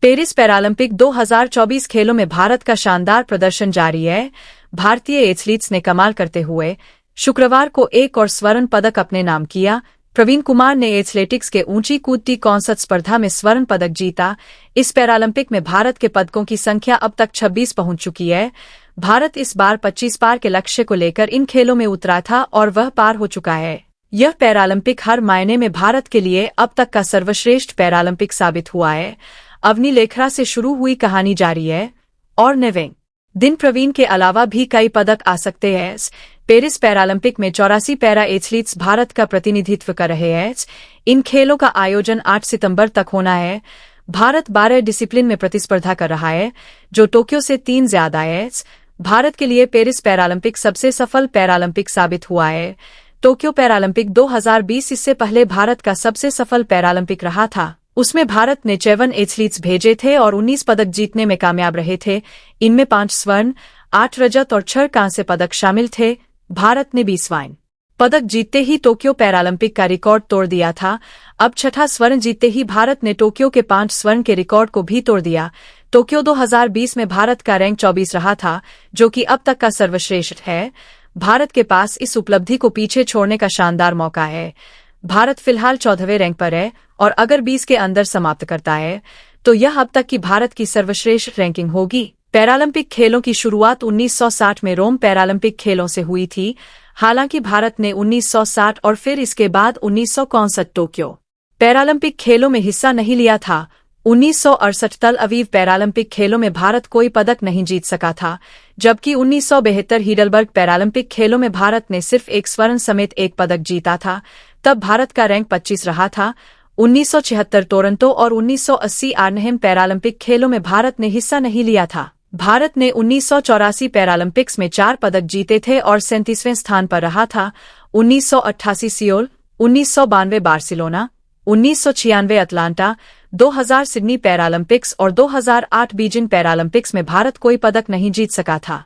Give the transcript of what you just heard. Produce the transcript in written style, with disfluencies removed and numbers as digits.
Paris Paralympic 2024 खेलों में भारत का शानदार प्रदर्शन जारी है। भारतीय एथलीट्स ने कमाल करते हुए शुक्रवार को एक और स्वर्ण पदक अपने नाम किया। प्रवीण कुमार ने एथलेटिक्स के ऊंची कूदती कौंसत स्पर्धा में स्वर्ण पदक जीता। इस पैरालंपिक में भारत के पदकों की संख्या अब तक 26 पहुंच चुकी है। भारत इस बार 25 पार के लक्ष्य को लेकर इन खेलों में उतरा था और वह पार हो चुका है। यह पैरालंपिक हर मायने में भारत के लिए अब तक का सर्वश्रेष्ठ पैरालंपिक साबित हुआ है। अवनी लेखरा से शुरू हुई कहानी जारी है और नेवें दिन प्रवीण के अलावा भी कई पदक आ सकते हैं। पेरिस पैरालंपिक में 84 पैरा एथलीट्स भारत का प्रतिनिधित्व कर रहे हैं। इन खेलों का आयोजन 8 सितंबर तक होना है। भारत 12 डिसिप्लिन में प्रतिस्पर्धा कर रहा है, जो टोक्यो से 3 ज्यादा है। भारत के लिए पेरिस पैरालंपिक सबसे सफल पैरालंपिक साबित हुआ है। टोक्यो पैरालंपिक 2020 इससे पहले भारत का सबसे सफल पैरालंपिक रहा था। उसमें भारत ने 54 एथलीट्स भेजे थे और 19 पदक जीतने में कामयाब रहे थे। इनमें 5 स्वर्ण, 8 रजत और 6 कांस्य पदक शामिल थे। भारत ने 20 स्वर्ण पदक जीतते ही टोक्यो पैरालंपिक का रिकॉर्ड तोड़ दिया था। अब 6ठा स्वर्ण जीतते ही भारत ने टोक्यो के 5 स्वर्ण के रिकॉर्ड को भी तोड़ दिया। टोक्यो 2020 में भारत का रैंक 24 रहा था, जो कि अब तक का सर्वश्रेष्ठ है। भारत के पास इस उपलब्धि को पीछे छोड़ने का शानदार मौका है। भारत फिलहाल 14वें रैंक पर है और अगर 20 के अंदर समाप्त करता है तो यह अब तक की भारत की सर्वश्रेष्ठ रैंकिंग होगी। पैरालंपिक खेलों की शुरुआत 1960 में रोम पैरालंपिक खेलों से हुई थी। हालांकि भारत ने 1960 और फिर इसके बाद 1961 टोक्यो पैरालंपिक खेलों में हिस्सा नहीं लिया था। 1968 तल अवीव पैरालंपिक खेलों में भारत कोई पदक नहीं जीत सका था, जबकि 1972 हीडलबर्ग पैरालंपिक खेलों में भारत ने सिर्फ एक स्वर्ण समेत एक पदक जीता था। तब भारत का रैंक 25 रहा था। 1976 टोरंटो और 1980 आर्नहेम पैरालंपिक खेलों में भारत ने हिस्सा नहीं लिया था। भारत ने 1984 पैरालंपिक्स में 4 पदक जीते थे और 37वें स्थान पर रहा था। 1988 Seoul, 1992 Barcelona, 1996 Atlanta, 2000 Sydney Paralympics और 2008 बीजिंग पैरालंपिक्स में भारत कोई पदक नहीं जीत सका था।